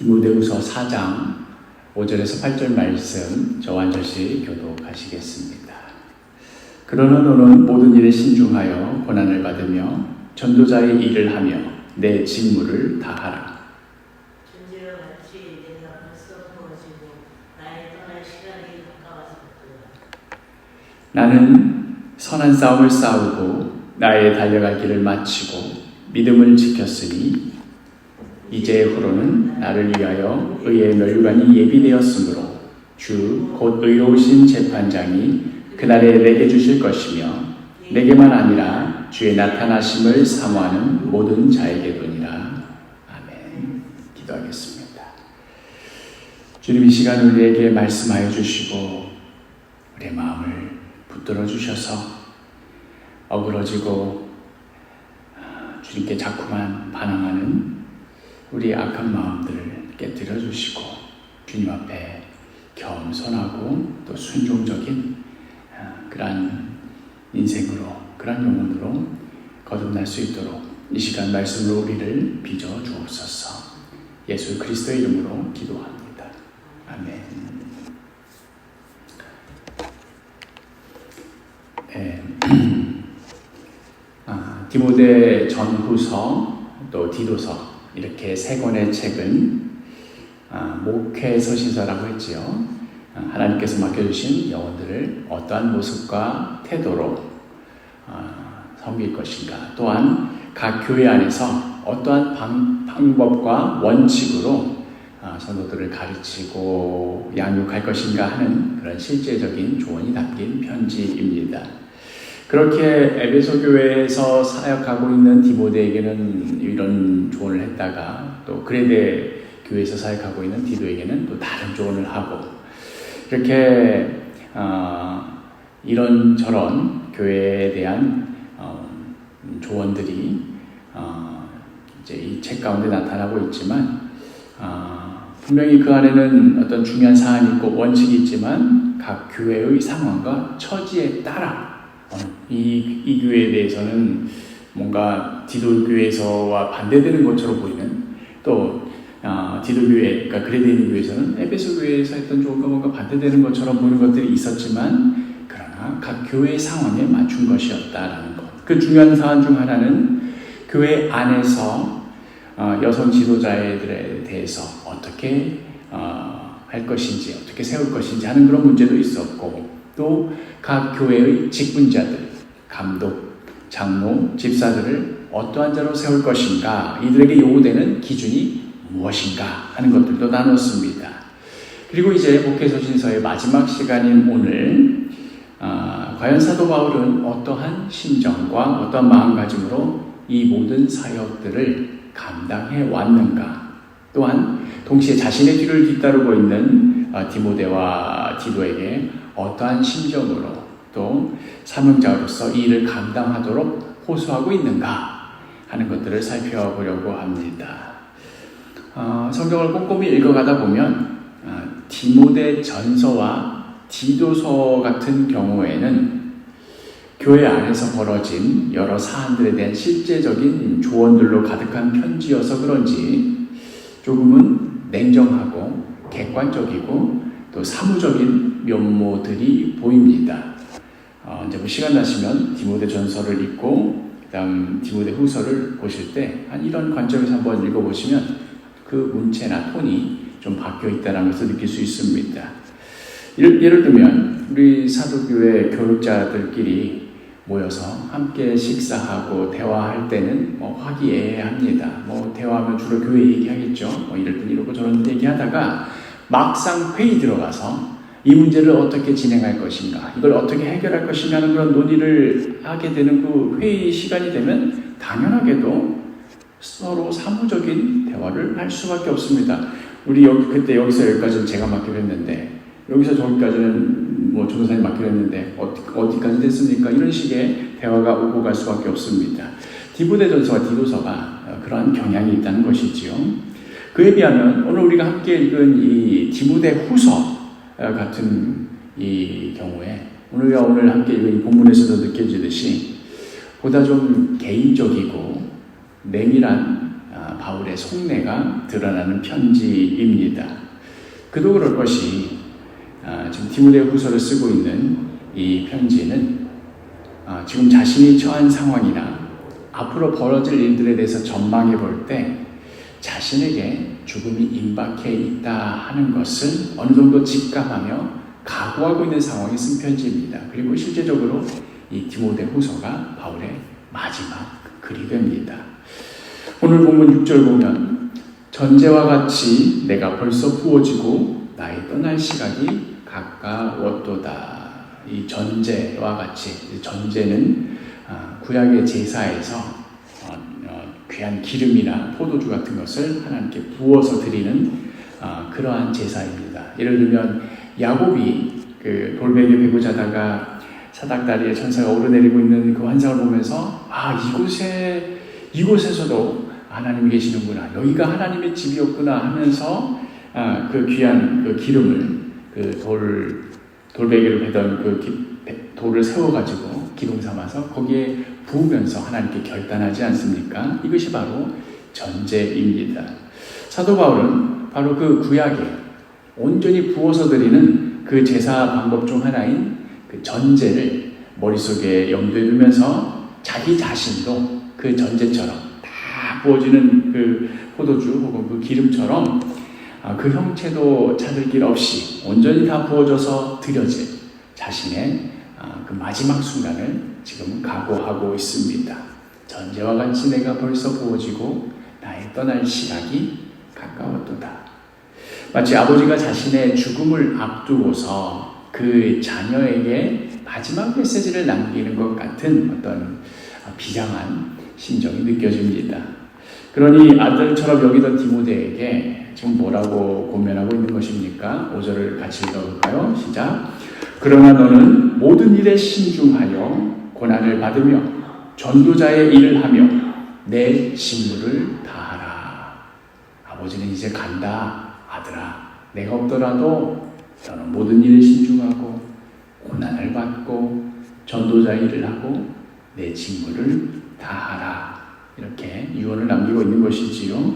디모데후서 4장 5절에서 8절 말씀 저와 한 절씩 교독하시겠습니다. 그러나 너는 모든 일에 신중하여 고난을 받으며 전도자의 일을 하며 내 직무를 다하라. 전제와 같이 내가 벌써 부어지고 나의 떠날 시간이 가까워졌도다. 나는 선한 싸움을 싸우고 나의 달려갈 길을 마치고 믿음을 지켰으니 이제후로는 나를 위하여 의의 멸관이 예비되었으므로 주 곧 의로우신 재판장이 그날에 내게 주실 것이며 내게만 아니라 주의 나타나심을 사모하는 모든 자에게도니라. 아멘. 기도하겠습니다. 주님, 이 시간 우리에게 말씀하여 주시고 우리의 마음을 붙들어 주셔서 어그러지고 주님께 자꾸만 반항하는 우리의 악한 마음들을 깨뜨려 주시고 주님 앞에 겸손하고 또 순종적인 그러한 인생으로, 그러한 영혼으로 거듭날 수 있도록 이 시간 말씀으로 우리를 빚어 주옵소서. 예수 그리스도의 이름으로 기도합니다. 아멘. 디모데 전후서 또 디도서 이렇게 세 권의 책은 목회 서신서라고 했지요. 하나님께서 맡겨주신 영혼들을 어떠한 모습과 태도로 섬길 것인가, 또한 각 교회 안에서 어떠한 방법과 원칙으로 성도들을 가르치고 양육할 것인가 하는 그런 실제적인 조언이 담긴 편지입니다. 그렇게 에베소 교회에서 사역하고 있는 디모데에게는 이런 조언을 했다가 또 그레데 교회에서 사역하고 있는 디도에게는 또 다른 조언을 하고, 이렇게 이런저런 교회에 대한 조언들이 이제 이 책 가운데 나타나고 있지만 분명히 그 안에는 어떤 중요한 사안이 있고 원칙이 있지만 각 교회의 상황과 처지에 따라 이 교회에 대해서는 뭔가 디도 교회에서와 반대되는 것처럼 보이는, 또 디도 교회, 그러니까 그레데 있는 교회에서는 에베소 교회에서 했던 조언과 뭔가 반대되는 것처럼 보이는 것들이 있었지만, 그러나 각 교회의 상황에 맞춘 것이었다라는 것. 그 중요한 사안 중 하나는 교회 안에서 여성 지도자들에 대해서 어떻게 할 것인지, 어떻게 세울 것인지 하는 그런 문제도 있었고, 또 각 교회의 직분자들, 감독, 장로, 집사들을 어떠한 자로 세울 것인가, 이들에게 요구되는 기준이 무엇인가 하는 것들도 나눴습니다. 그리고 이제 목회서신서의 마지막 시간인 오늘, 과연 사도 바울은 어떠한 심정과 어떠한 마음가짐으로 이 모든 사역들을 감당해 왔는가, 또한 동시에 자신의 뒤를 뒤따르고 있는 디모데와 디도에게 어떠한 심정으로 또 사명자로서 이 일을 감당하도록 호소하고 있는가 하는 것들을 살펴보려고 합니다. 성경을 꼼꼼히 읽어가다 보면 디모데 전서와 디도서 같은 경우에는 교회 안에서 벌어진 여러 사안들에 대한 실제적인 조언들로 가득한 편지여서 그런지 조금은 냉정하고 객관적이고 또 사무적인 면모들이 보입니다. 이제 뭐 시간 나시면 디모데 전서를 읽고 그다음 디모데 후서를 보실 때 이런 관점에서 한번 읽어보시면 그 문체나 톤이 좀 바뀌어 있다는 것을 느낄 수 있습니다. 예를 들면 우리 사도교회 교육자들끼리 모여서 함께 식사하고 대화할 때는 화기애애합니다. 대화하면 주로 교회 얘기하겠죠. 이럴 땐 이러고 저런 얘기하다가 막상 회의 들어가서 이 문제를 어떻게 진행할 것인가, 이걸 어떻게 해결할 것인가 하는 그런 논의를 하게 되는 그 회의 시간이 되면 당연하게도 서로 사무적인 대화를 할 수밖에 없습니다. 우리 그때 여기서 여기까지는 제가 맡기로 했는데, 여기서 저기까지는 조교사님 맡기로 했는데 어디까지 됐습니까? 이런 식의 대화가 오고 갈 수밖에 없습니다. 디모데 전서와 디도서가 그러한 경향이 있다는 것이지요. 그에 비하면 오늘 우리가 함께 읽은 이 디모데 후서 같은 이 경우에 오늘 함께 읽은 이 본문에서도 느껴지듯이 보다 좀 개인적이고 내밀한 바울의 속내가 드러나는 편지입니다. 그도 그럴 것이 지금 디모데 후서를 쓰고 있는 이 편지는 지금 자신이 처한 상황이나 앞으로 벌어질 일들에 대해서 전망해 볼 때 자신에게 죽음이 임박해 있다 하는 것을 어느 정도 직감하며 각오하고 있는 상황에 쓴 편지입니다. 그리고 실제적으로 이 디모데 후서가 바울의 마지막 글이 됩니다. 오늘 본문 6절 보면 전제와 같이 내가 벌써 부어지고 나의 떠날 시각이 가까웠도다. 이 전제와 같이, 전제는 구약의 제사에서 귀한 기름이나 포도주 같은 것을 하나님께 부어서 드리는 그러한 제사입니다. 예를 들면 야곱이 그 돌베개 베고 자다가 사닥다리에 천사가 오르내리고 있는 그 환상을 보면서 이곳에서도 하나님이 계시는구나, 여기가 하나님의 집이었구나 하면서 그 귀한 그 기름을 그 돌베개를 베던 그 돌을 세워가지고 기둥 삼아서 거기에 부으면서 하나님께 결단하지 않습니까? 이것이 바로 전제입니다. 사도 바울은 바로 그 구약에 온전히 부어서 드리는 그 제사 방법 중 하나인 그 전제를 머릿속에 염두에 두면서 자기 자신도 그 전제처럼 다 부어지는 그 포도주 혹은 그 기름처럼 그 형체도 찾을 길 없이 온전히 다 부어져서 드려질 자신의 그 마지막 순간을 지금 각오하고 있습니다. 전제와 같이 내가 벌써 부어지고 나의 떠날 시각이 가까웠도다. 마치 아버지가 자신의 죽음을 앞두고서 그 자녀에게 마지막 메시지를 남기는 것 같은 어떤 비장한 심정이 느껴집니다. 그러니 아들처럼 여기던 디모데에게 지금 뭐라고 고면하고 있는 것입니까? 5절을 같이 읽어볼까요? 시작. 그러나 너는 모든 일에 신중하여 고난을 받으며 전도자의 일을 하며 내 직무를 다하라. 아버지는 이제 간다. 아들아, 내가 없더라도 너는 모든 일에 신중하고 고난을 받고 전도자의 일을 하고 내 직무를 다하라. 이렇게 유언을 남기고 있는 것이지요.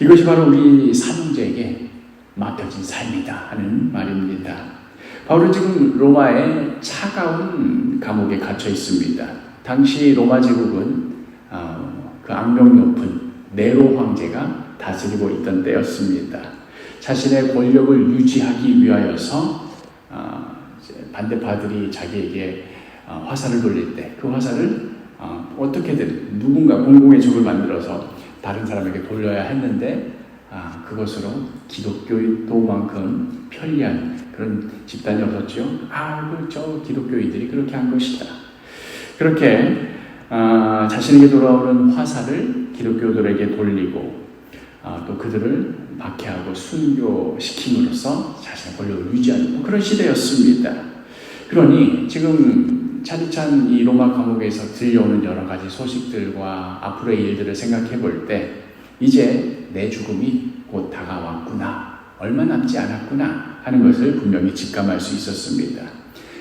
이것이 바로 우리 사명자에게 맡겨진 삶이다 하는 말입니다. 바울은 지금 로마의 차가운 감옥에 갇혀 있습니다. 당시 로마 제국은 그 악명 높은 네로 황제가 다스리고 있던 때였습니다. 자신의 권력을 유지하기 위하여서 반대파들이 자기에게 화살을 돌릴 때 그 화살을 어떻게든 누군가 공공의 적을 만들어서 다른 사람에게 돌려야 했는데 그것으로 기독교도만큼 편리한 그런 집단이 없었죠. 저 기독교인들이 그렇게 한 것이다. 그렇게 자신에게 돌아오는 화살을 기독교들에게 돌리고 또 그들을 박해하고 순교시킴으로써 자신의 권력을 유지하는 그런 시대였습니다. 그러니 지금 차디찬 이 로마 감옥에서 들려오는 여러 가지 소식들과 앞으로의 일들을 생각해 볼 때 이제 내 죽음이 곧 다가왔구나, 얼마 남지 않았구나 하는 것을 분명히 직감할 수 있었습니다.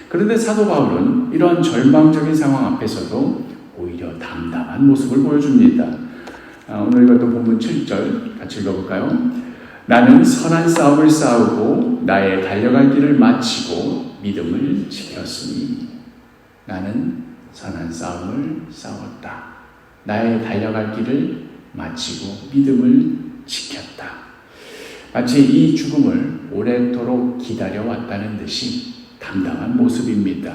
그런데 사도 바울은 이러한 절망적인 상황 앞에서도 오히려 담담한 모습을 보여줍니다. 오늘 이것도 본문 7절 같이 읽어볼까요? 나는 선한 싸움을 싸우고 나의 달려갈 길을 마치고 믿음을 지켰으니. 나는 선한 싸움을 싸웠다. 나의 달려갈 길을 마치고 믿음을 지켰다. 마치 이 죽음을 오래도록 기다려왔다는 듯이 담담한 모습입니다.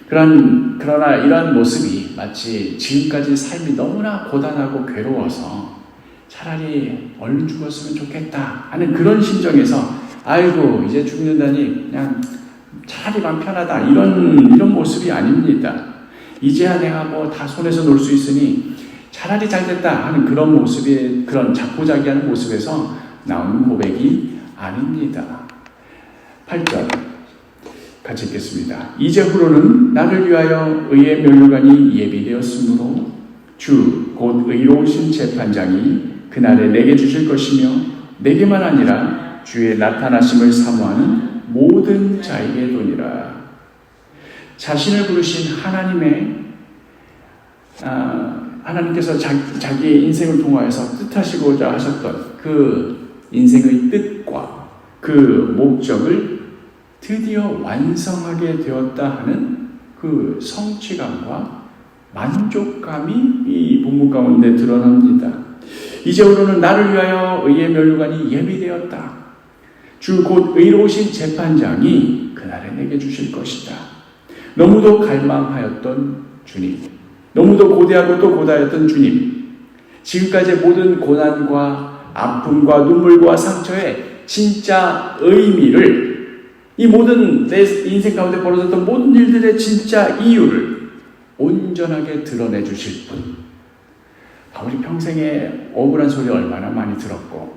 그러나 이러한 모습이 마치 지금까지 삶이 너무나 고단하고 괴로워서 차라리 얼른 죽었으면 좋겠다 하는 그런 심정에서 아이고 이제 죽는다니 그냥 차라리 맘 편하다 이런 모습이 아닙니다. 이제야 내가 뭐 다 손에서 놀 수 있으니 차라리 잘 됐다 하는 그런 모습의 그런 자포자기하는 모습에서 나오는 고백이 아닙니다. 8절 같이 읽겠습니다. 이제후로는 나를 위하여 의의 면류관이 예비되었으므로 주 곧 의로우신 재판장이 그날에 내게 주실 것이며 내게만 아니라 주의 나타나심을 사모하는 모든 자에게 도니라. 자신을 부르신 하나님의 하나님께서 자기의 인생을 통하여서 뜻하시고자 하셨던 그 인생의 뜻과 그 목적을 드디어 완성하게 되었다 하는 그 성취감과 만족감이 이 본문 가운데 드러납니다. 이제부로는 나를 위하여 의의 면류관이 예비되었다. 주 곧 의로우신 재판장이 그날에 내게 주실 것이다. 너무도 갈망하였던 주님, 너무도 고대하고 또 고다였던 주님, 지금까지의 모든 고난과 아픔과 눈물과 상처의 진짜 의미를, 이 모든 내 인생 가운데 벌어졌던 모든 일들의 진짜 이유를 온전하게 드러내 주실 분. 바울이 평생에 억울한 소리 얼마나 많이 들었고,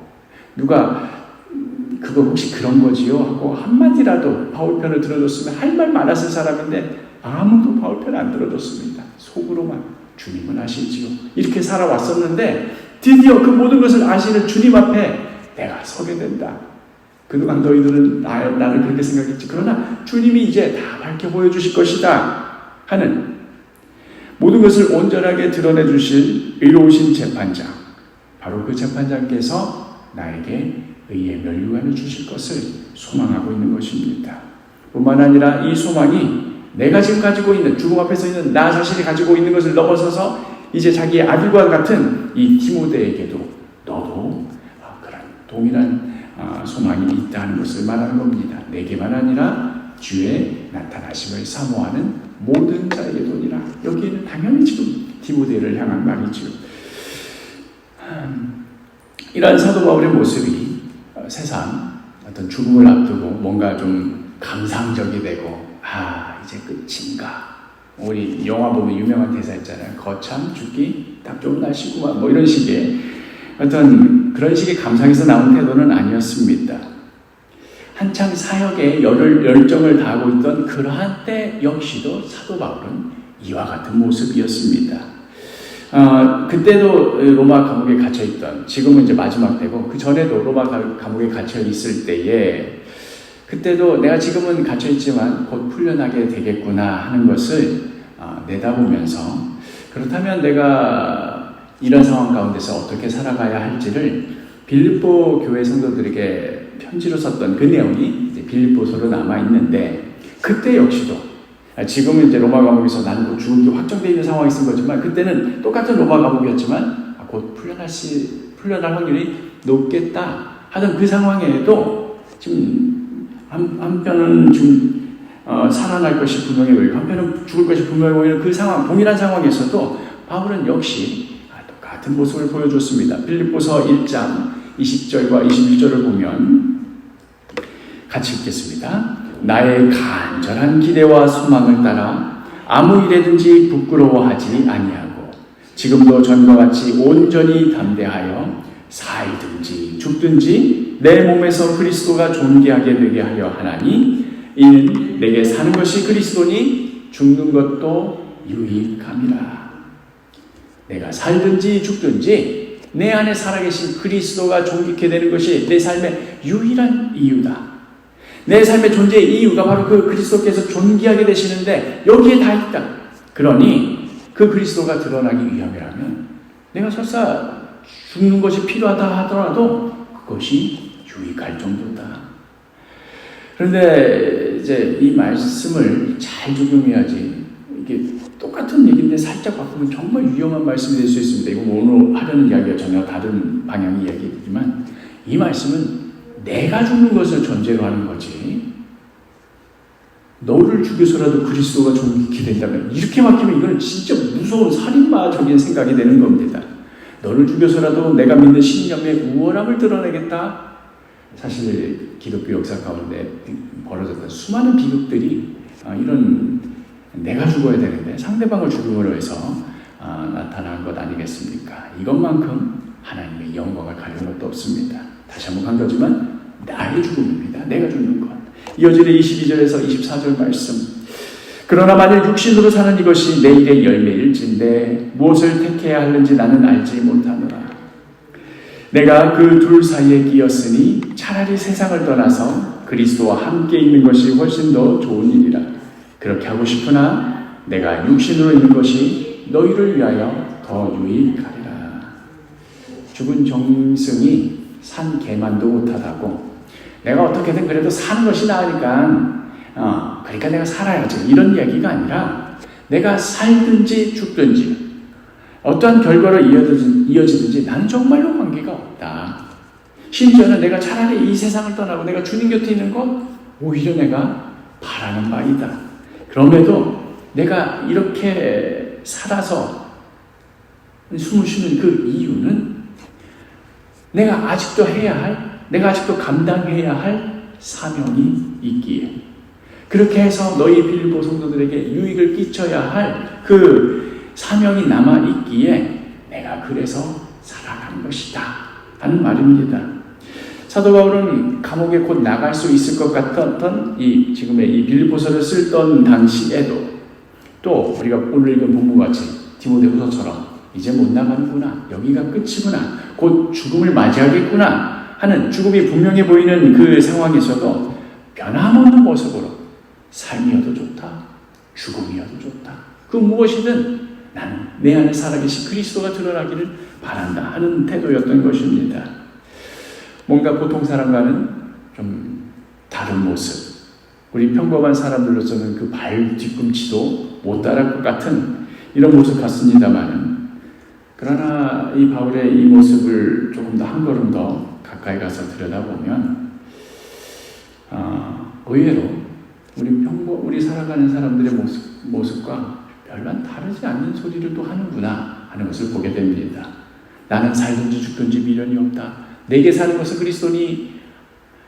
누가 그거 혹시 그런 거지요? 하고 한마디라도 바울 편을 들어줬으면 할 말 많았을 사람인데 아무도 바울 편 안 들어줬습니다. 속으로만 주님은 아시지요. 이렇게 살아왔었는데 드디어 그 모든 것을 아시는 주님 앞에 내가 서게 된다. 그동안 너희들은 나를 그렇게 생각했지. 그러나 주님이 이제 다 밝혀 보여주실 것이다 하는 모든 것을 온전하게 드러내 주실 의로우신 재판장, 바로 그 재판장께서 나에게 의의 면류관을 주실 것을 소망하고 있는 것입니다. 뿐만 아니라 이 소망이 내가 지금 가지고 있는, 죽음 앞에 서 있는 나 자신이 가지고 있는 것을 넘어서서 이제 자기의 아들과 같은 이 디모데에게도 너도 그런 동일한 소망이 있다는 것을 말하는 겁니다. 내게만 아니라 주의 나타나심을 사모하는 모든 자에게도니라. 여기에는 당연히 지금 디모데를 향한 말이죠. 이러한 사도 바울의 모습이 세상 어떤 죽음을 앞두고 뭔가 좀 감상적이 되고, 이제 끝인가. 우리 영화 보면 유명한 대사 있잖아요. 거참 죽기 딱 좋은 날씨구만. 뭐 이런 식의 어떤 그런 식의 감상에서 나온 태도는 아니었습니다. 한창 사역에 열정을 다하고 있던 그러한 때 역시도 사도 바울은 이와 같은 모습이었습니다. 그때도 로마 감옥에 갇혀있던, 지금은 이제 마지막 때고, 그 전에도 로마 감옥에 갇혀있을 때에, 그때도 내가 지금은 갇혀있지만 곧 풀려나게 되겠구나 하는 것을 내다보면서, 그렇다면 내가 이런 상황 가운데서 어떻게 살아가야 할지를 빌립보 교회 성도들에게 편지로 썼던 그 내용이 이제 빌립보서로 남아있는데, 그때 역시도 지금은 이제 로마 감옥에서 나는 곧 죽을 게 확정되어 있는 상황이 있은 거지만, 그때는 똑같은 로마 감옥이었지만 곧 풀려날 확률이 높겠다 하던 그 상황에도 지금 한편은 지금 살아날 것이 분명해 보이고 한편은 죽을 것이 분명해 보이는 그 상황, 동일한 상황에서도 바울은 역시 똑같은 모습을 보여줬습니다. 빌립보서 1장 20절과 21절을 보면 같이 읽겠습니다. 나의 간절한 기대와 소망을 따라 아무 일에든지 부끄러워하지 아니하고 지금도 전과 같이 온전히 담대하여 살든지 죽든지 내 몸에서 그리스도가 존귀하게 되게 하려 하나니, 이는 내게 사는 것이 그리스도니 죽는 것도 유익함이라. 내가 살든지 죽든지 내 안에 살아계신 그리스도가 존귀케 되는 것이 내 삶의 유일한 이유다. 내 삶의 존재의 이유가 바로 그 그리스도께서 존귀하게 되시는데 여기에 다 있다. 그러니 그 그리스도가 드러나기 위함이라면 내가 설사 죽는 것이 필요하다 하더라도 그것이 유익할 정도다. 그런데 이제 이 말씀을 잘 적용해야지, 이게 똑같은 얘기인데 살짝 바꾸면 정말 위험한 말씀이 될 수 있습니다. 이거 오늘 하려는 이야기가 전혀 다른 방향의 이야기이지만, 이 말씀은 내가 죽는 것을 전제로 하는 거지, 너를 죽여서라도 그리스도가 존귀케 된다면, 이렇게 막히면 이건 진짜 무서운 살인마적인 생각이 되는 겁니다. 너를 죽여서라도 내가 믿는 신념의 우월함을 드러내겠다. 사실 기독교 역사 가운데 벌어졌던 수많은 비극들이 이런 내가 죽어야 되는데 상대방을 죽음으로 해서 나타난 것 아니겠습니까? 이것만큼 하나님의 영광을 가리는 것도 없습니다. 다시 한번 강조하지만 나의 죽음입니다. 내가 죽는 것. 이어지는 22절에서 24절 말씀. 그러나 만일 육신으로 사는 이것이 내일의 열매일진데 무엇을 택해야 하는지 나는 알지 못하노라. 내가 그 둘 사이에 끼었으니 차라리 세상을 떠나서 그리스도와 함께 있는 것이 훨씬 더 좋은 일이라. 그렇게 하고 싶으나 내가 육신으로 있는 것이 너희를 위하여 더 더 유익하리라. 죽은 정승이 산 개만도 못하다고. 내가 어떻게든 그래도 사는 것이 나으니까 그러니까 내가 살아야지, 이런 이야기가 아니라 내가 살든지 죽든지 어떠한 결과로 이어지든지 나는 정말로 관계가 없다. 심지어는 내가 차라리 이 세상을 떠나고 내가 주님 곁에 있는 것 오히려 내가 바라는 바이다. 그럼에도 내가 이렇게 살아서 숨을 쉬는 그 이유는 내가 아직도 해야 할, 내가 아직도 감당해야 할 사명이 있기에, 그렇게 해서 너희 빌보 성도들에게 유익을 끼쳐야 할 그 사명이 남아있기에 내가 그래서 살아가는 것이다 하는 말입니다. 사도 바울은 감옥에 곧 나갈 수 있을 것 같았던 지금의 이 빌립보서를 쓰던 당시에도 또 우리가 오늘 읽은 본문같이 디모데후서처럼 이제 못 나가는구나, 여기가 끝이구나, 곧 죽음을 맞이하겠구나 하는, 죽음이 분명해 보이는 그 상황에서도 변함없는 모습으로 삶이어도 좋다, 죽음이어도 좋다, 그 무엇이든 나는 내 안에 살아계신 그리스도가 드러나기를 바란다 하는 태도였던 것입니다. 뭔가 보통 사람과는 좀 다른 모습, 우리 평범한 사람들로서는 그 발 뒤꿈치도 못 따라할 것 같은 이런 모습 같습니다만은, 그러나 이 바울의 이 모습을 조금 더 한 걸음 더 가까이 가서 들여다보면 의외로 우리 살아가는 사람들의 모습과 별반 다르지 않는 소리를 또 하는구나 하는 것을 보게 됩니다. 나는 살든지 죽든지 미련이 없다, 내게 사는 것은 그리스도니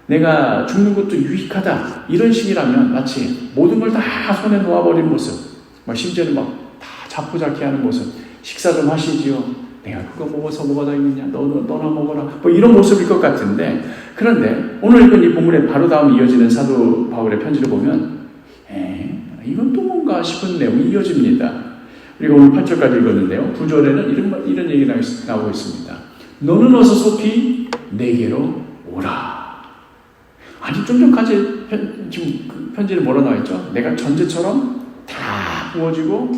내가 죽는 것도 유익하다, 이런 식이라면 마치 모든 걸 다 손에 놓아버린 모습, 심지어는 다 자포자기 하는 모습, 식사 좀 하시지요, 내가 그거 먹어서 뭐가 다 있느냐, 너나 먹어라, 이런 모습일 것 같은데, 그런데 오늘 읽은 이 본문의 바로 다음 이어지는 사도 바울의 편지를 보면 이건 또 뭔가 싶은 내용이 이어집니다. 우리가 오늘 8절까지 읽었는데요, 9절에는 이런 얘기가 나오고 있습니다. 너는 어서 소피 내게로 오라. 아니 좀 전까지 지금 그 편지를 뭐라 나와 있죠? 내가 전제처럼 다 부어지고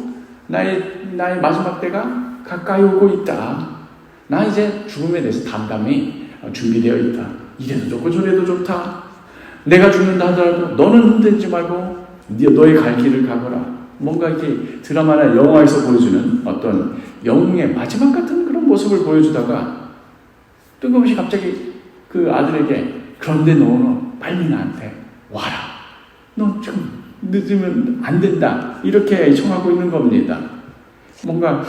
나의 마지막 때가 가까이 오고 있다. 나 이제 죽음에 대해서 담담히 준비되어 있다. 이래도 좋고 저래도 좋다. 내가 죽는다 하더라도 너는 흔들리지 말고 너의 갈 길을 가거라. 뭔가 이렇게 드라마나 영화에서 보여주는 어떤 영웅의 마지막 같은 그런 모습을 보여주다가 뜬금없이 갑자기 그 아들에게, 그런데 너는 빨리 나한테 와라. 너 지금 늦으면 안 된다. 이렇게 청하고 있는 겁니다. 뭔가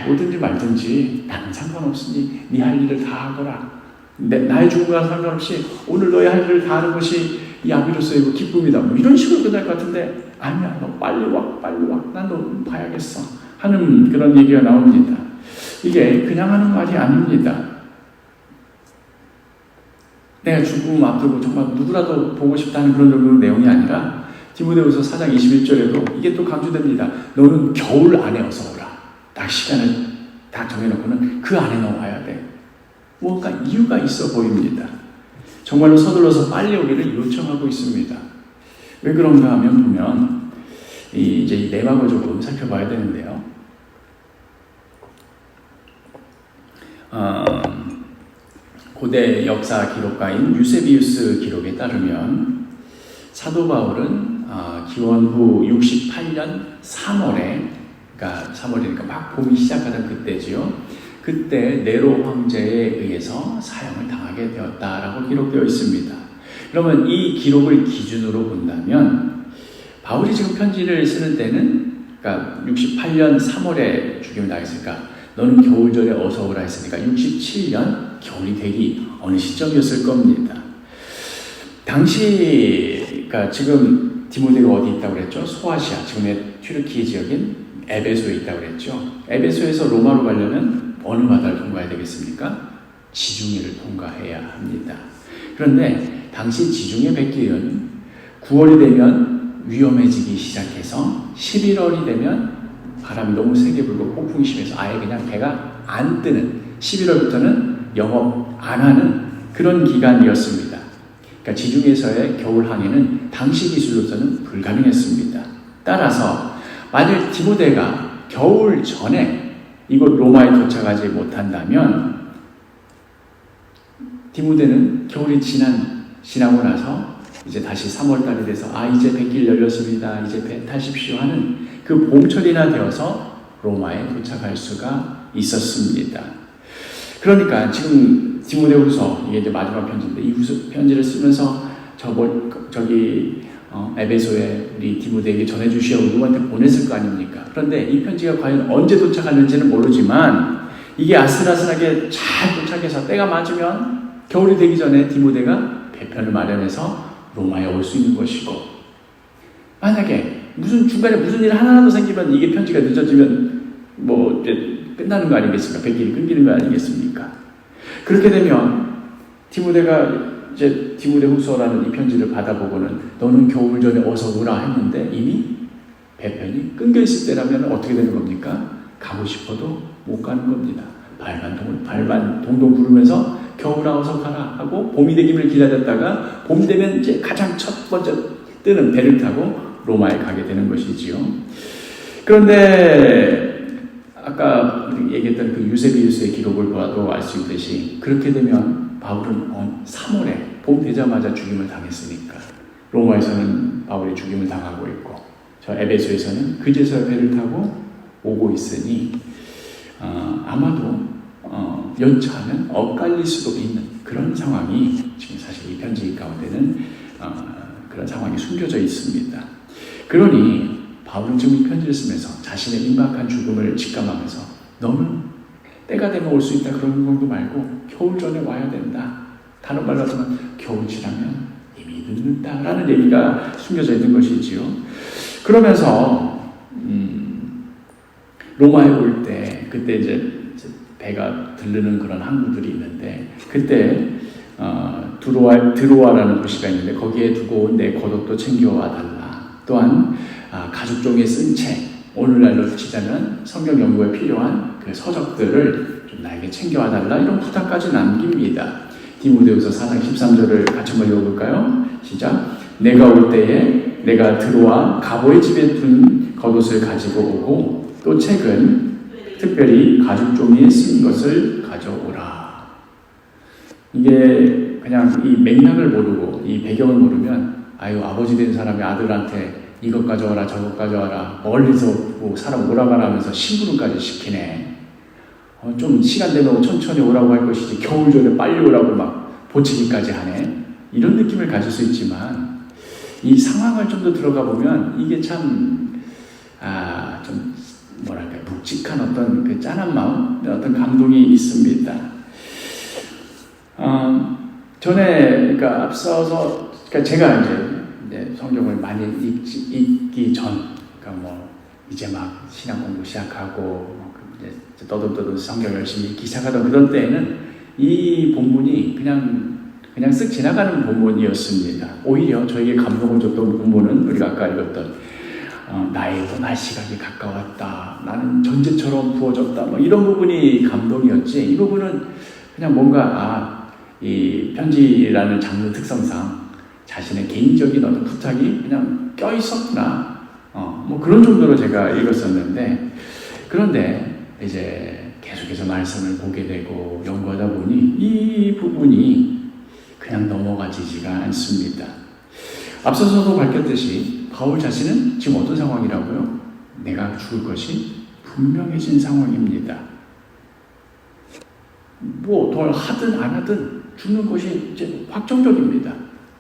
오든지 말든지 나는 상관없으니 네 할 일을 다 하거라. 나의 죽음과 상관없이 오늘 너의 할 일을 다 하는 것이 이 아비로서의 기쁨이다. 이런 식으로 끝날 것 같은데, 아니야, 너 빨리 와. 난 너 봐야겠어 하는 그런 얘기가 나옵니다. 이게 그냥 하는 말이 아닙니다. 내가 죽음 앞두고 정말 누구라도 보고 싶다는 그런 정도의 내용이 아니라 디모데후서 4장 21절에도 이게 또 강조됩니다. 너는 겨울 안에 어서 오라. 딱 시간을 다 정해놓고는 그 안에 넣어야 돼. 뭔가 이유가 있어 보입니다. 정말로 서둘러서 빨리 오기를 요청하고 있습니다. 왜 그런가 하면 보면 이제 이 내막을 조금 살펴봐야 되는데요. 고대 역사 기록가인 유세비우스 기록에 따르면 사도 바울은 기원 후 68년 3월에, 그러니까 3월이니까 막 봄이 시작하던 그때지요. 그때 네로 황제에 의해서 사형을 당하게 되었다라고 기록되어 있습니다. 그러면 이 기록을 기준으로 본다면 바울이 지금 편지를 쓰는 때는, 그러니까 68년 3월에 죽임을 당했으니까 너는 겨울절에 어서 오라 했으니까 67년 겨울이 되기 어느 시점이었을 겁니다. 당시, 그러니까 지금 디모데가 어디 있다고 그랬죠? 소아시아, 지금의 튀르키 지역인 에베소에 있다고 그랬죠. 에베소에서 로마로 가려면 어느 바다를 통과해야 되겠습니까? 지중해를 통과해야 합니다. 그런데 당시 지중해 백길은 9월이 되면 위험해지기 시작해서 11월이 되면 바람이 너무 세게 불고 폭풍이 심해서 아예 그냥 배가 안 뜨는, 11월부터는 영업 안 하는 그런 기간이었습니다. 그러니까 지중해에서의 겨울 항해는 당시 기술로서는 불가능했습니다. 따라서 만일 디모데가 겨울 전에 이곳 로마에 도착하지 못한다면 디모데는 겨울이 지나고 나서 이제 다시 3월달이 돼서 이제 백길 열렸습니다. 이제 배 타십시오 하는 그 봄철이나 되어서 로마에 도착할 수가 있었습니다. 그러니까 지금 디모데후서 이게 이제 마지막 편지인데 이 편지를 쓰면서 에베소에 우리 디모데에게 전해주시라고 누구한테 보냈을 거 아닙니까? 그런데 이 편지가 과연 언제 도착하는지는 모르지만 이게 아슬아슬하게 잘 도착해서 때가 맞으면 겨울이 되기 전에 디모데가 배편을 마련해서 로마에 올 수 있는 것이고, 만약에 중간에 무슨 일 하나라도 생기면 이게 편지가 늦어지면 뭐 이제 끝나는 거 아니겠습니까? 백길이 끊기는 거 아니겠습니까? 그렇게 되면 디모데후서라는 이 편지를 받아보고는 너는 겨울 전에 어서 오라 했는데 이미 배편이 끊겨 있을 때라면 어떻게 되는 겁니까? 가고 싶어도 못 가는 겁니다. 발만 동동 구르면서 겨울아 어서 가라 하고 봄이 되기를 기다렸다가 봄이 되면 이제 가장 첫 번째 뜨는 배를 타고 로마에 가게 되는 것이지요. 그런데 아까 얘기했던 그 유세비우스의 기록을 봐도 알 수 있듯이 그렇게 되면 바울은 3월에 봄 되자마자 죽임을 당했으니까 로마에서는 바울이 죽임을 당하고 있고 저 에베소에서는 그제서야 배를 타고 오고 있으니 아마도 연차하면 엇갈릴 수도 있는 그런 상황이 지금 사실 이 편지 가운데는 그런 상황이 숨겨져 있습니다. 그러니 바울은 지금 이 편지를 쓰면서 자신의 임박한 죽음을 직감하면서 너는 때가 되면 올 수 있다 그런 것도 말고 겨울 전에 와야 된다. 다른 말로 하면 겨울 지나면 이미 늦는다라는 얘기가 숨겨져 있는 것이지요. 그러면서 로마에 올 때 그때 이제 배가 들르는 그런 항구들이 있는데 그때 드로아라는 도시가 있는데 거기에 두고 온 내 겉옷도 챙겨와 달라. 또한 가죽종이에 쓴 책, 오늘날로 치자면 성경 연구에 필요한 그 서적들을 좀 나에게 챙겨와 달라 이런 부탁까지 남깁니다. 디모데후서 4장 13절을 같이 한번 읽어볼까요? 시작. 내가 올 때에 내가 드로아 가보의 집에 둔 겉옷을 가지고 오고 또 책은 특별히 가죽 종이에 쓴 것을 가져오라. 이게 그냥 이 맥락을 모르고 이 배경을 모르면 아버지 된 사람이 아들한테 이것 가져와라 저것 가져와라 멀리서 뭐 사람 오라가라 하면서 심부름까지 시키네. 좀 시간 되면 천천히 오라고 할 것이지 겨울 전에 빨리 오라고 막 보치기까지 하네. 이런 느낌을 가질 수 있지만 이 상황을 좀 더 들어가 보면 이게 참 좀 뭐랄까 묵직한 어떤 그 짠한 마음, 어떤 감동이 있습니다. 전에 그러니까 앞서서 그러니까 제가 이제 성경을 많이 읽기 전, 그러니까 뭐 이제 막 신앙 공부 시작하고 이제 떠듬떠듬 성경 열심히 읽기 시작하던 그런 때에는 이 본문이 그냥 쓱 지나가는 본문이었습니다. 오히려 저에게 감동을 줬던 본문은 우리가 아까 읽었던 나의 떠날 시각이 가까웠다. 나는 전제처럼 부어졌다. 뭐 이런 부분이 감동이었지. 이 부분은 그냥 뭔가 이 편지라는 장르 특성상 자신의 개인적인 어떤 부탁이 그냥 껴있었구나. 뭐 그런 정도로 제가 읽었었는데 그런데 이제 계속해서 말씀을 보게 되고 연구하다 보니 이 부분이 그냥 넘어가지지가 않습니다. 앞서서도 밝혔듯이 바울 자신은 지금 어떤 상황이라고요? 내가 죽을 것이 분명해진 상황입니다. 뭐 더 하든 안 하든 죽는 것이 이제 확정적입니다.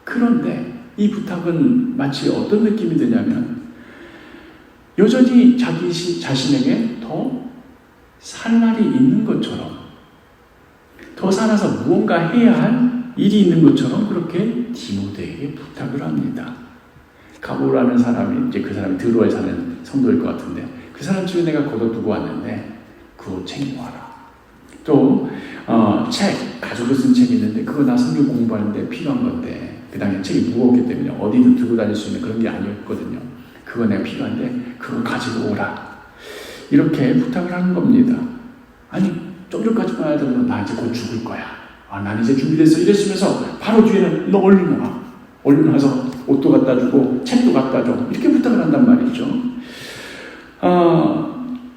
그런데 이 부탁은 마치 어떤 느낌이 드냐면 여전히 자기 자신에게 더 살 날이 있는 것처럼 더 살아서 무언가 해야 할 일이 있는 것처럼 그렇게 디모데에게 부탁을 합니다. 가보라는 사람이 이제 그 사람이 드로아에 사는 성도일 것 같은데 그 사람 집에 내가 걷어두고 왔는데 그거 챙겨와라. 또 책, 가죽을 쓴 책이 있는데 그거 나 성경 공부하는데 필요한 건데 그 당시에 책이 무거웠기 때문에 어디든 들고 다닐 수 있는 그런 게 아니었거든요. 그거 내가 필요한데 그거 가지고 오라. 이렇게 부탁을 하는 겁니다. 아니 좀 전까지만 하더라도 나 이제 곧 죽을 거야. 난 이제 준비됐어. 이랬으면서 바로 뒤에는 너 얼른 와. 얼른 와서 옷도 갖다 주고 책도 갖다 줘. 이렇게 부탁을 한단 말이죠.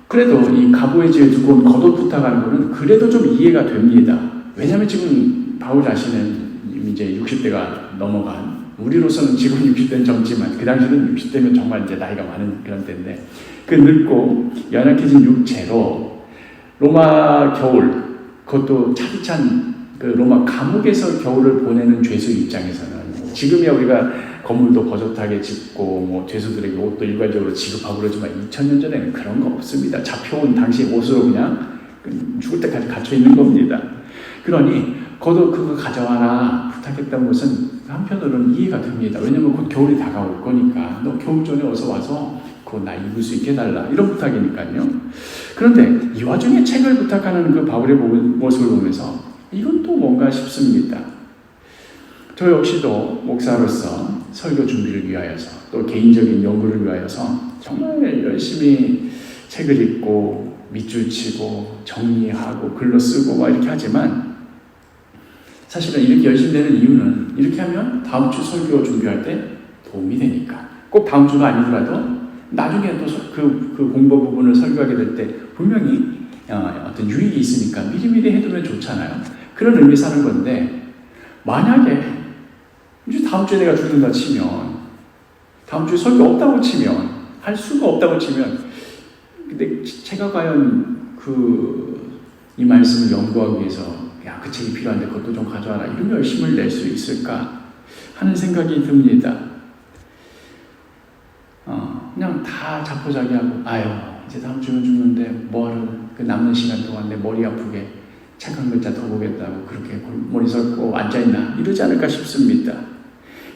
그래도 이 가보의 지에 두고 온 겉옷 부탁하는 거는 그래도 좀 이해가 됩니다. 왜냐하면 지금 바울 자신은 이제 60대가 넘어간, 우리로서는 지금 60대는 젊지만 그 당시는 60대면 정말 이제 나이가 많은 그런 때인데, 그 늙고 연약해진 육체로 로마 겨울, 그것도 차디찬 그 로마 감옥에서 겨울을 보내는 죄수 입장에서는, 지금이야 우리가 건물도 거젓하게 짓고 뭐 죄수들에게 옷도 일괄적으로 지급하고 그러지만 2000년 전에는 그런 거 없습니다. 잡혀온 당시 옷으로 그냥 죽을 때까지 갇혀 있는 겁니다. 그러니 겉옷 그거 가져와라 부탁했던 것은 한편으로는 이해가 됩니다. 왜냐면 곧 겨울이 다가올 거니까 너 겨울 전에 어서 와서 그거 나 입을 수 있게 해달라, 이런 부탁이니까요. 그런데 이 와중에 책을 부탁하는 그 바울의 모습을 보면서 이건 또 뭔가 싶습니다. 저 역시도 목사로서 설교 준비를 위하여서 또 개인적인 연구를 위하여서 정말 열심히 책을 읽고 밑줄 치고 정리하고 글로 쓰고 막 이렇게 하지만, 사실은 이렇게 열심히 되는 이유는 이렇게 하면 다음 주 설교 준비할 때 도움이 되니까. 꼭 다음 주가 아니더라도 나중에 또 그 공부 부분을 설교하게 될 때 분명히 어떤 유익이 있으니까 미리미리 해두면 좋잖아요. 그런 의미에서 하는 건데, 만약에 이제 다음 주에 내가 죽는다 치면, 다음 주에 설교 없다고 치면, 할 수가 없다고 치면, 근데 제가 과연 이 말씀을 연구하기 위해서 야, 그 책이 필요한데 그것도 좀 가져와라, 이런 열심을 낼 수 있을까 하는 생각이 듭니다. 그냥 다 자포자기하고, 아유 이제 다음 주면 죽는데 뭐하러 그 남는 시간 동안 내 머리 아프게 책 한 글자 더 보겠다고 그렇게 머리 설고 앉아있나, 이러지 않을까 싶습니다.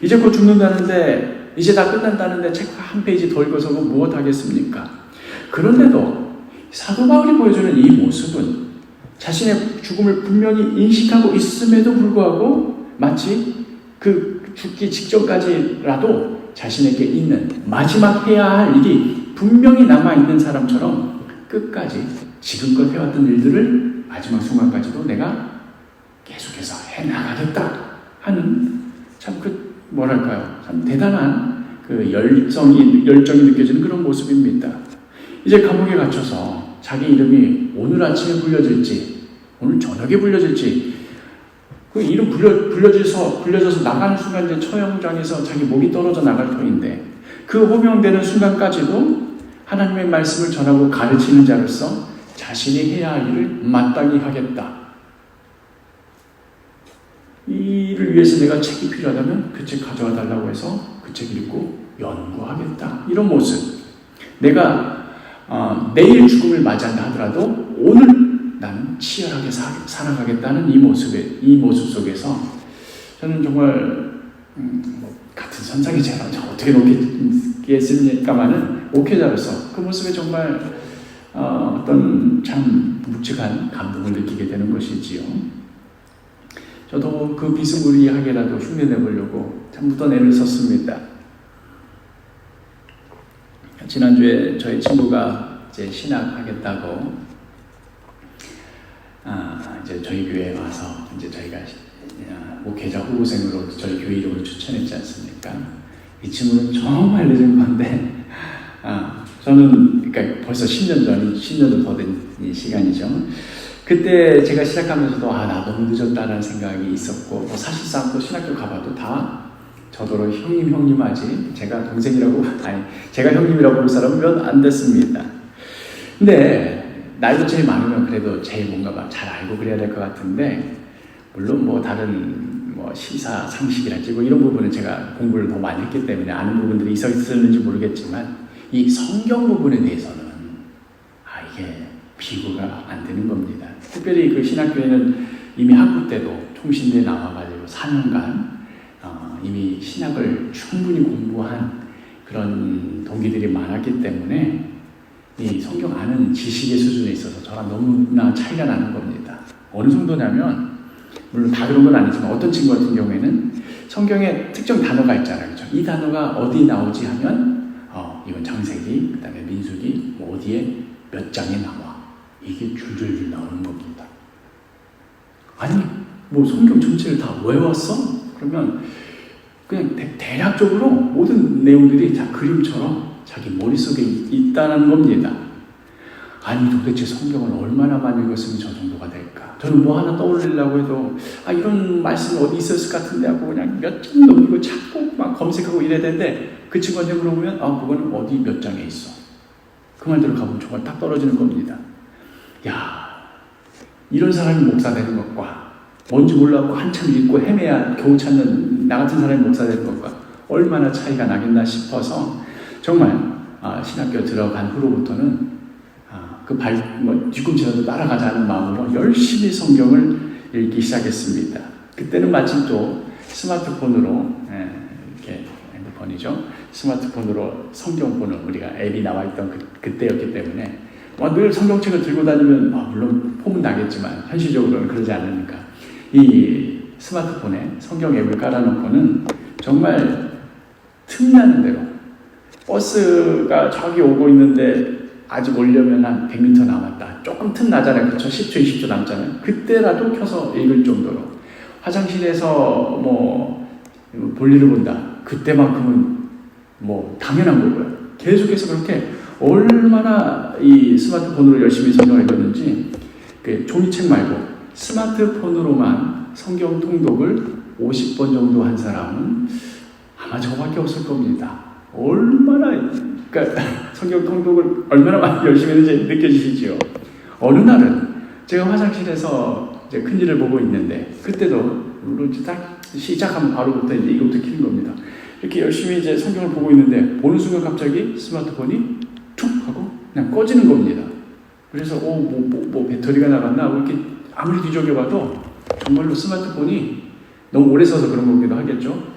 이제 곧 죽는다는데, 이제 다 끝난다는데 책 한 페이지 더 읽어서 뭐 무엇 하겠습니까? 그런데도 사도 바울이 보여주는 이 모습은 자신의 죽음을 분명히 인식하고 있음에도 불구하고 마치 그 죽기 직전까지라도 자신에게 있는 마지막 해야 할 일이 분명히 남아있는 사람처럼 끝까지 지금껏 해왔던 일들을 마지막 순간까지도 내가 계속해서 해나가겠다 하는, 참 참 대단한 그 열정이 느껴지는 그런 모습입니다. 이제 감옥에 갇혀서 자기 이름이 오늘 아침에 불려질지 오늘 저녁에 불려질지, 그 이름 불려져서 나가는 순간 이제 처형장에서 자기 목이 떨어져 나갈 터인데, 그 호명되는 순간까지도 하나님의 말씀을 전하고 가르치는 자로서 자신이 해야 할 일을 마땅히 하겠다. 이 일을 위해서 내가 책이 필요하다면 그 책 가져와 달라고 해서 그 책 읽고 연구하겠다. 이런 모습. 내가 내일 죽음을 맞이한다 하더라도 오늘 나는 치열하게 살아가겠다는 이 모습 속에서 저는 정말 같은 선상에 제가 어떻게 놓겠습니까마는 목회자로서 그 모습에 정말 어떤 참 묵직한 감동을 느끼게 되는 것이지요. 저도 그 비스무리하게라도 흉내내보려고 참 묻던 애를 썼습니다. 지난주에 저희 친구가 이제 신학하겠다고 이제 저희 교회에 와서 이제 저희가 목회자 후보생으로 저희 교회 이름을 추천했지 않습니까? 이 친구는 정말 늦은 건데, 저는 그러니까 벌써 10년도 더 된 시간이죠. 그때 제가 시작하면서도 나 너무 늦었다는 생각이 있었고, 사실상 또 신학교 가봐도 다 저더러 형님 하지, 제가 동생이라고, 제가 형님이라고 부를 사람은 몇 안 됐습니다. 근데 나이도 제일 많으면 그래도 제일 뭔가 잘 알고 그래야 될 것 같은데, 물론 다른 시사 상식이랄지 이런 부분은 제가 공부를 더 많이 했기 때문에 아는 부분들이 있었는지 모르겠지만, 이 성경 부분에 대해서는 이게 비교가 안 되는 겁니다. 특별히 그 신학교에는 이미 학부 때도 총신대에 나와가지고 4년간 이미 신학을 충분히 공부한 그런 동기들이 많았기 때문에 이 성경 아는 지식의 수준에 있어서 저랑 너무나 차이가 나는 겁니다. 어느 정도냐면, 물론 다 그런 건 아니지만 어떤 친구 같은 경우에는 성경에 특정 단어가 있잖아요. 그렇죠? 이 단어가 어디 나오지 하면 이건 창세기, 그 다음에 민수기, 어디에 몇 장에 나와. 이게 줄줄줄 나오는 겁니다. 아니, 성경 전체를 다 외웠어? 그러면 그냥 대략적으로 모든 내용들이 다 그림처럼 자기 머릿속에 있다는 겁니다. 아니 도대체 성경을 얼마나 많이 읽었으면 저 정도가 될까? 저는 뭐 하나 떠올리려고 해도 이런 말씀이 어디 있었을 것 같은데 하고 그냥 몇 장 넘기고 찾고 막 검색하고 이래야 되는데 그 친구한테 물어보면 그거는 어디 몇 장에 있어. 그 말대로 가보면 정말 딱 떨어지는 겁니다. 야, 이런 사람이 목사 되는 것과 뭔지 몰라고 한참 읽고 헤매야 겨우 찾는 나 같은 사람이 목사 되는 것과 얼마나 차이가 나겠나 싶어서 정말 신학교 들어간 후로부터는 뒤꿈치라도 따라가자는 마음으로 열심히 성경을 읽기 시작했습니다. 그때는 마침 또 스마트폰으로 이렇게 핸드폰이죠. 스마트폰으로 성경 보는 우리가 앱이 나와 있던 그때였기 때문에 늘 성경책을 들고 다니면 물론 폼은 나겠지만 현실적으로는 그러지 않으니까 이 스마트폰에 성경 앱을 깔아놓고는 정말 틈나는 대로 버스가 저기 오고 있는데 아직 오려면 한 100m 남았다. 조금 틈 나잖아요. 그렇죠? 10초, 20초 남잖아요. 그때라도 켜서 읽을 정도로 화장실에서 볼일을 본다. 그때만큼은 당연한 거고요. 계속해서 그렇게 얼마나 이 스마트폰으로 열심히 성경을 읽었는지 종이책 말고 스마트폰으로만 성경 통독을 50번 정도 한 사람은 아마 저밖에 없을 겁니다. 얼마나 성경 통독을 얼마나 많이 열심히 했는지 느껴지시지요. 어느 날은 제가 화장실에서 이제 큰일을 보고 있는데 그때도 물론 딱 시작하면 바로부터 이제 이것부터 키는 겁니다. 이렇게 열심히 이제 성경을 보고 있는데 보는 순간 갑자기 스마트폰이 툭 하고 그냥 꺼지는 겁니다. 그래서 배터리가 나갔나 하고 이렇게 아무리 뒤적여봐도 정말로 스마트폰이 너무 오래 써서 그런 거기도 하겠죠.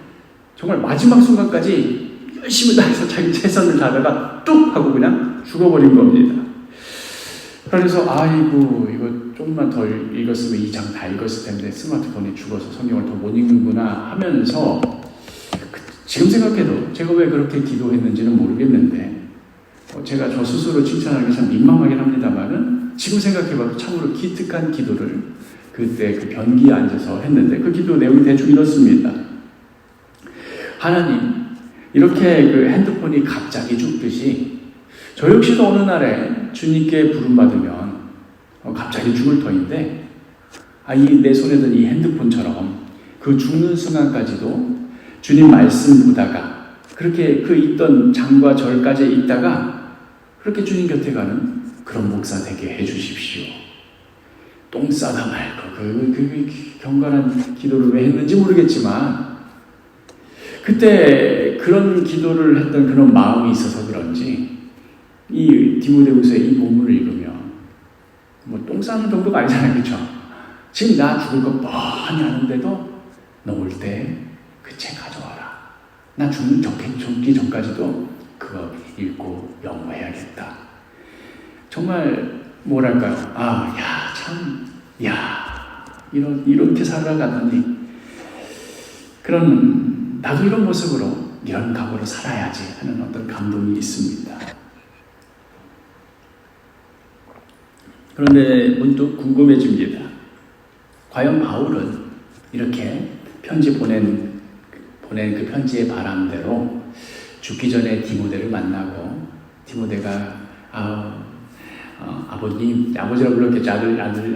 정말 마지막 순간까지 열심히 다해서 자기 최선을 다하다가 뚝 하고 그냥 죽어버린 겁니다. 그래서 아이고 이거 조금만 더 읽었으면 2장 다 읽었을 텐데 스마트폰이 죽어서 성경을 더 못 읽는구나 하면서 지금 생각해도 제가 왜 그렇게 기도했는지는 모르겠는데 제가 저 스스로 칭찬하기 참 민망하긴 합니다만은 지금 생각해봐도 참으로 기특한 기도를 그때 그 변기에 앉아서 했는데 그 기도 내용이 대충 이렇습니다. 하나님, 이렇게 그 핸드폰이 갑자기 죽듯이 저 역시도 어느 날에 주님께 부름받으면 갑자기 죽을 터인데 이 내 손에 든 이 핸드폰처럼 그 죽는 순간까지도 주님 말씀 보다가 그렇게 그 있던 장과 절까지 있다가 그렇게 주님 곁에 가는 그런 목사 되게 해주십시오. 똥 싸다 말고 그 경건한 기도를 왜 했는지 모르겠지만 그때 그런 기도를 했던 그런 마음이 있어서 그런지 이 디모데후서의 이 본문을 읽으면 똥 싸는 정도가 아니잖아요. 그렇죠? 지금 나 죽을 것 뻔히 아는데도 너 올 때 그 책 가져와라. 나 죽기 전까지도 그거 읽고 영어해야겠다. 정말 뭐랄까요? 이렇게 살아가다니 나도 이런 모습으로 이런 각오로 살아야지 하는 어떤 감동이 있습니다. 그런데 문득 궁금해집니다. 과연 바울은 이렇게 편지 보낸 그 편지의 바람대로 죽기 전에 디모데를 만나고 디모데가 아버지라고 불렀겠죠.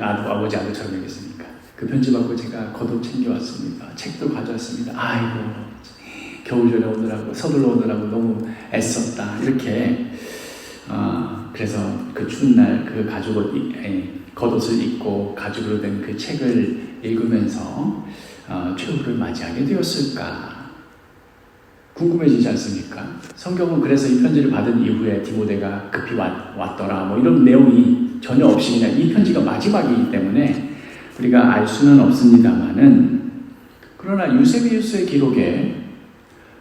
아버지 아들처럼 얘기했으니까 그 편지 받고 제가 겉옷 챙겨왔습니다. 책도 가져왔습니다. 아이고 겨울 전에 오느라고 서둘러 오느라고 너무 애썼다. 이렇게 그래서 그 추운 날 그 겉옷을 입고 가죽으로 된 그 책을 읽으면서 최후를 맞이하게 되었을까? 궁금해지지 않습니까? 성경은 그래서 이 편지를 받은 이후에 디모데가 급히 왔더라 이런 내용이 전혀 없이 그냥 이 편지가 마지막이기 때문에 우리가 알 수는 없습니다만은 그러나 유세비우스의 기록에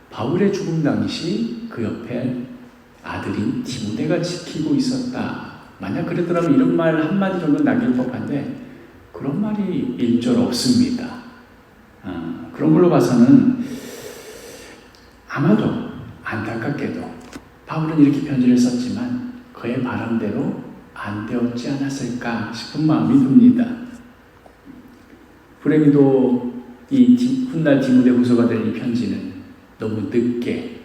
바울의 죽음 당시 그 옆에 아들인 디모데가 지키고 있었다. 만약 그랬더라면 이런 말 한마디 정도 남길 법한데 그런 말이 일절 없습니다. 그런 걸로 봐서는 아마도 안타깝게도 바울은 이렇게 편지를 썼지만 그의 바람대로 안 되었지 않았을까 싶은 마음이 듭니다. 불행히도 이 훗날 디모데 후서가 될 이 편지는 너무 늦게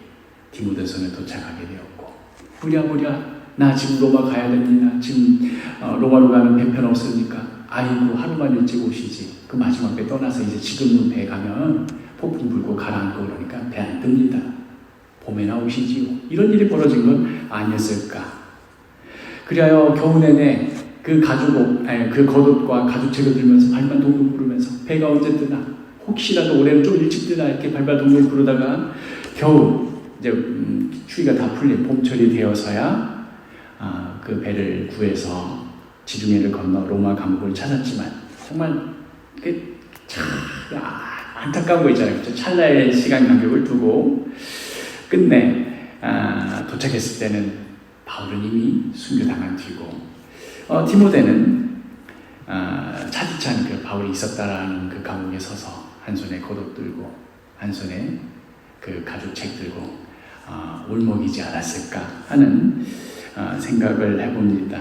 디모데 손에 도착하게 되었고 부랴부랴 나 지금 로마 가야 됩니다. 지금 로마로 가는 배편 없으니까 아이고 하루만 일찍 오시지. 그 마지막 배 떠나서 이제 지금 배 가면 폭풍 불고 가라앉고 그러니까 배 안 뜹니다. 봄에 나오시지요. 이런 일이 벌어진 건 아니었을까. 그리하여 겨우 내내 그 그 겉옷과 가죽책을 들면서 발만 동동 구르면서 배가 언제 뜨나, 혹시라도 올해는 좀 일찍 뜨나 이렇게 발발 동동 구르다가 겨우 이제 추위가 다 풀린 봄철이 되어서야 그 배를 구해서 지중해를 건너 로마 감옥을 찾았지만 정말 참 안타까운 거 있잖아요. 그렇죠? 찰나의 시간 간격을 두고 끝내 도착했을 때는 바울은 이미 순교당한 뒤고 디모데는 차디찬 그 바울이 있었다라는 그 감옥에 서서 한 손에 겉옷 들고 한 손에 그 가죽책 들고 울먹이지 않았을까 하는 생각을 해봅니다.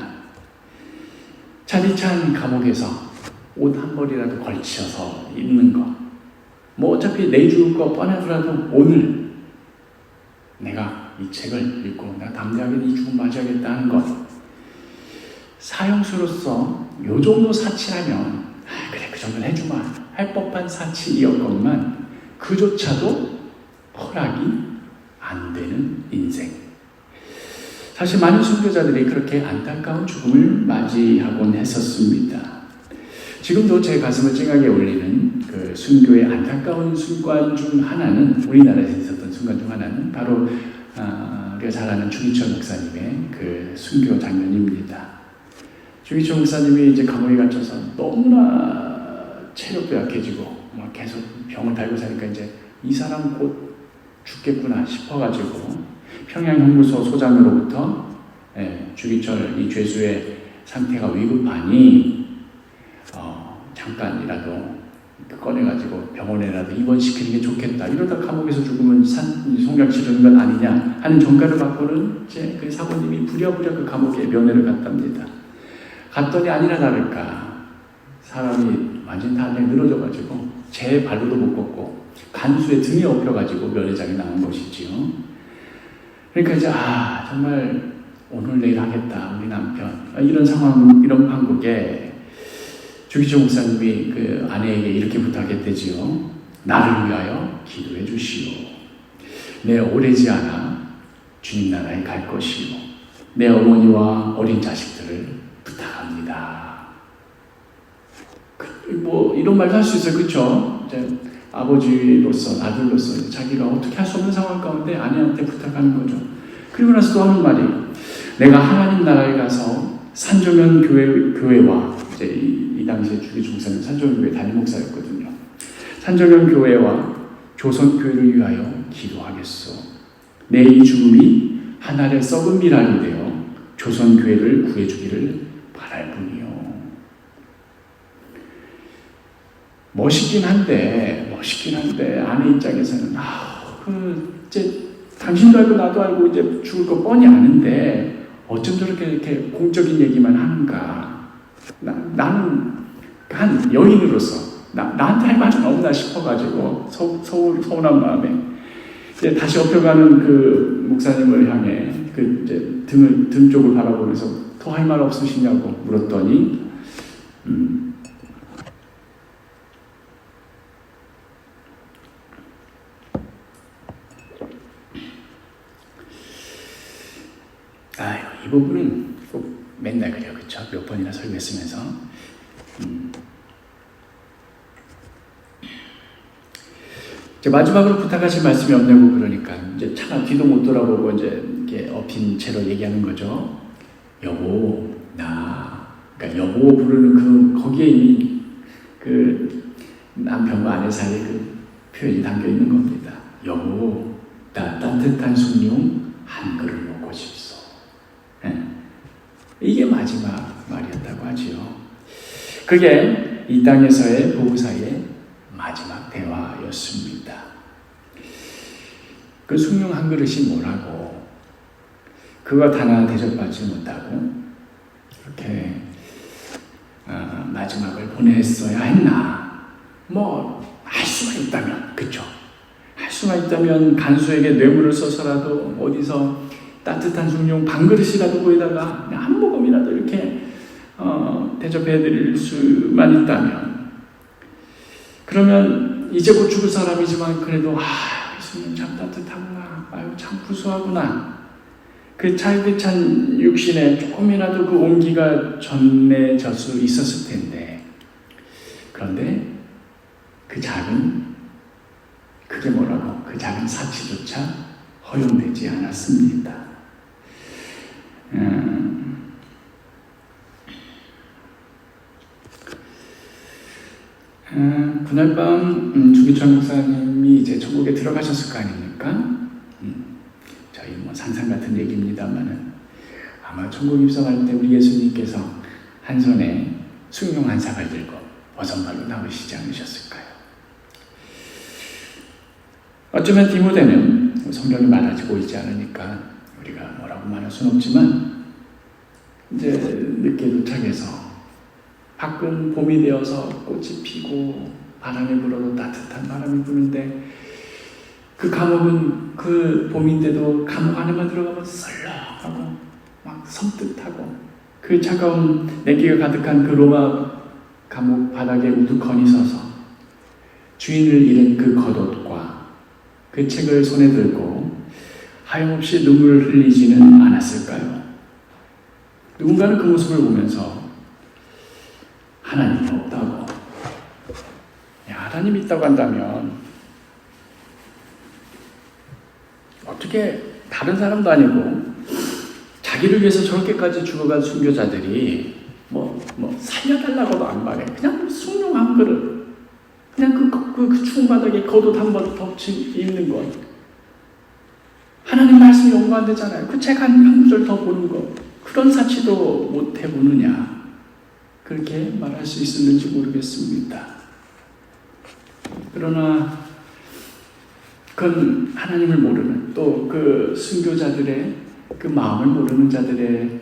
차디찬 감옥에서 옷 한 벌이라도 걸쳐서 입는 거, 뭐 어차피 내일 죽을 거 뻔하더라도 오늘 내가 이 책을 읽고 내가 담대하게 이 죽음 맞이하겠다 하는 것, 사형수로서 요 정도 사치라면 그래 그 정도는 해주마 할 법한 사치이었건만 그조차도 허락이 안 되는 인생. 사실 많은 순교자들이 그렇게 안타까운 죽음을 맞이하곤 했었습니다. 지금도 제 가슴을 찡하게 울리는 그 순교의 안타까운 순간 중 하나는, 우리나라에서 있었던 순간 중 하나는 바로 우리가 잘 아는 주기철 목사님의 그 순교 장면입니다. 주기철 목사님이 이제 감옥에 갇혀서 너무나 체력도 약해지고 막 계속 병을 달고 사니까 이제 이 사람 곧 죽겠구나 싶어가지고 평양형무소 소장으로부터 주기철 이 죄수의 상태가 위급하니 잠깐이라도 꺼내가지고 병원에라도 입원시키는 게 좋겠다. 이러다 감옥에서 죽으면 송장 치르는 건 아니냐 하는 전가를 받고는 이제 그 사모님이 부랴부랴 그 감옥에 면회를 갔답니다. 갔더니 아니나 다를까 사람이 완전히 다 그냥 늘어져가지고 제 발로도 못 걷고 간수에 등에 업혀가지고 면회장에 나온 것이지요. 그러니까 이제 정말 오늘 내일 하겠다 우리 남편, 이런 상황, 이런 판국에 주기철 목사님이 그 아내에게 이렇게 부탁했대지요. 나를 위하여 기도해 주시오. 내 오래지 않아 주님 나라에 갈 것이요. 내 어머니와 어린 자식들을 부탁합니다. 뭐 이런 말도 할 수 있어요. 그렇죠? 아버지로서, 아들로서 자기가 어떻게 할 수 없는 상황 가운데 아내한테 부탁하는 거죠. 그리고 나서 또 하는 말이, 내가 하나님 나라에 가서 산정현 교회와 이제 이 당시에 주기철 목사님 산정현 교회 담임 목사였거든요. 산정현 교회와 조선교회를 위하여 기도하겠소. 내 이 죽음이 하늘의 썩은 미랄이 되어 조선교회를 구해주기를 바랄 뿐이요. 멋있긴 한데 아내 입장에서는 이제 당신도 알고 나도 알고 이제 죽을 거 뻔히 아는데 어쩜 저렇게 이렇게 공적인 얘기만 하는가. 나는 한 여인으로서 나한테 할 말은 없나 싶어가지고 서운한 마음에 이제 다시 업혀가는 그 목사님을 향해 그 이제 등 쪽을 바라보면서 더 할 말 없으시냐고 물었더니 이 부분은 꼭 맨날 그래요. 그렇죠? 몇 번이나 설교했으면서 이제 마지막으로 부탁하실 말씀이 없냐고 그러니까 이제 차마 뒤도 못 돌아보고 이제 이렇게 엎인 채로 얘기하는 거죠. 여보, 그러니까 여보 부르는 거기에 이미 그 남편과 아내 사이에 그 표현이 담겨 있는 겁니다. 여보, 나 따뜻한 숭늉 한 그릇 먹고 싶소. 이게 마지막 말이었다고 하지요. 그게 이 땅에서의 부부사이의 마지막 대화였습니다. 그 숭늉 한 그릇이 뭐라고, 그것 하나 대접받지 못하고 그렇게 마지막을 보냈어야 했나. 뭐 할 수가 있다면, 그쵸? 할 수가 있다면 간수에게 뇌물을 써서라도 어디서 따뜻한 숭늉 반그릇이라도 거기다가 그냥 한 모금이라도 이렇게 대접해 드릴 수만 있다면, 그러면 이제 곧 죽을 사람이지만 그래도 예수님 참 따뜻하구나, 아유 참 구수하구나, 그 차디찬 육신에 조금이라도 그 온기가 전해질 수 있었을 텐데, 그런데 그 작은 사치조차 허용되지 않았습니다. 그날 밤 주기철 목사님이 이제 천국에 들어가셨을 거 아닙니까? 저희 상상 같은 얘기입니다만은 아마 천국 입성할 때 우리 예수님께서 한 손에 숭늉 한 사발 들고 버선발로 나오시지 않으셨을까요? 어쩌면 디모데는 성경이 말하고 있지 않으니까 우리가 뭐라고 말할 수는 없지만, 이제 늦게 도착해서 밖은 봄이 되어서 꽃이 피고 바람이 불어도 따뜻한 바람이 부는데, 그 감옥은 그 봄인데도 감옥 안에만 들어가면 썰렁하고 막 섬뜩하고, 그 차가운 냉기가 가득한 그 로마 감옥 바닥에 우두커니 서서 주인을 잃은 그 겉옷과 그 책을 손에 들고 하염없이 눈물을 흘리지는 않았을까요? 누군가는 그 모습을 보면서 하나님이 없다고, 하나님이 있다고 한다면 어떻게 다른 사람도 아니고 자기를 위해서 저렇게까지 죽어간 순교자들이 살려달라고도 안 말해. 그냥 숭늉 한 그릇, 그냥 그 추운 바닥에 겉옷 한 번 덮쳐 입는 것, 하나님 말씀이 연구한대잖아요. 그 책 한 구절 더 보는 것, 그런 사치도 못 해보느냐, 그렇게 말할 수 있었는지 모르겠습니다. 그러나 그건 하나님을 모르는, 또 그 순교자들의 그 마음을 모르는 자들의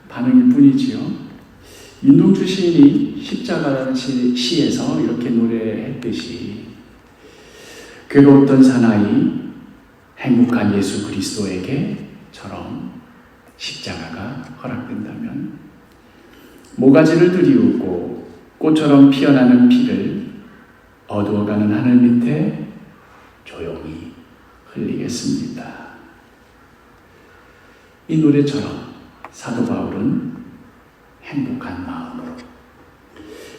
반응일 뿐이지요. 윤동주 시인이 십자가라는 시에서 이렇게 노래했듯이, 괴로웠던 사나이 행복한 예수 그리스도에게처럼 십자가가 허락된다면, 모가지를 들이우고 꽃처럼 피어나는 피를 어두워가는 하늘 밑에 조용히 흘리겠습니다. 이 노래처럼 사도 바울은 행복한 마음으로,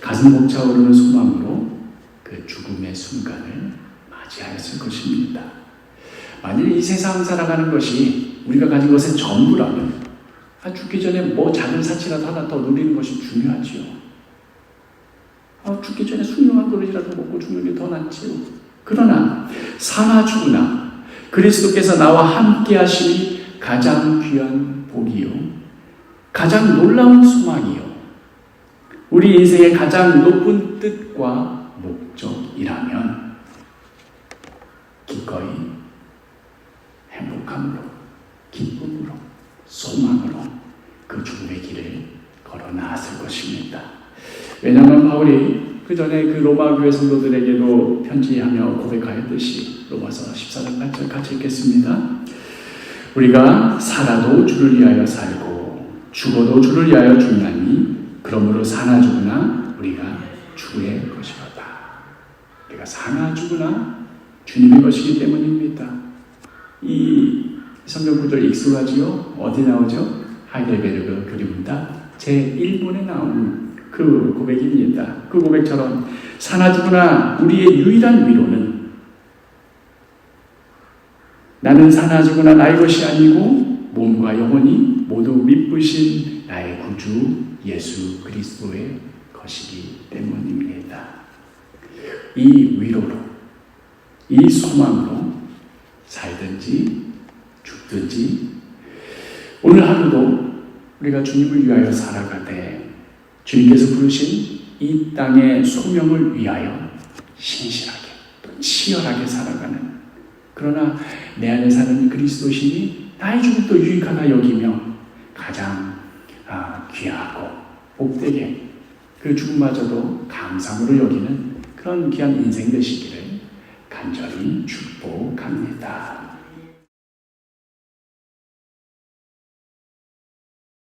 가슴 벅차오르는 소망으로 그 죽음의 순간을 맞이하였을 것입니다. 만일 이 세상 살아가는 것이 우리가 가진 것의 전부라면, 죽기 전에 작은 사치라도 하나 더 누리는 것이 중요하지요. 죽기 전에 숭늉한 그릇이라도 먹고 죽는 게 더 낫지요. 그러나 사나 죽으나 그리스도께서 나와 함께 하심이 가장 귀한 복이요, 가장 놀라운 소망이요, 우리 인생의 가장 높은 뜻과 목적이라면 기꺼이 행복함으로, 기쁨으로, 소망으로 그 죽음의 길을 걸어 나았을 것입니다. 왜냐하면 바울이 그 전에 그 로마 교회 성도들에게도 편지하며 고백하였듯이, 로마서 14장 8절 같이 읽겠습니다. 우리가 살아도 주를 위하여 살고 죽어도 주를 위하여 죽나니, 그러므로 사나 죽으나 우리가 주의 것이로다. 우리가 사나 죽으나 주님의 것이기 때문입니다. 이 성경 구절 익숙하지요? 어디 나오죠? 하이델베르그 교리문답 제1본에 나오는 그 고백입니다. 그 고백처럼 사나 죽으나 우리의 유일한 위로는, 나는 사나 죽으나 나의 것이 아니고 몸과 영혼이 모두 미쁘신 나의 구주 예수 그리스도의 것이기 때문입니다. 이 위로로, 이 소망으로 살든지 죽든지 오늘 하루도 우리가 주님을 위하여 살아가되, 주님께서 부르신 이 땅의 소명을 위하여 신실하게 또 치열하게 살아가는, 그러나 내 안에 사는 그리스도신이 나의 죽음도 유익하다 여기며 가장 귀하고 복되게 그 죽음마저도 감사함으로 여기는 그런 귀한 인생 되시기를 간절히 축복합니다.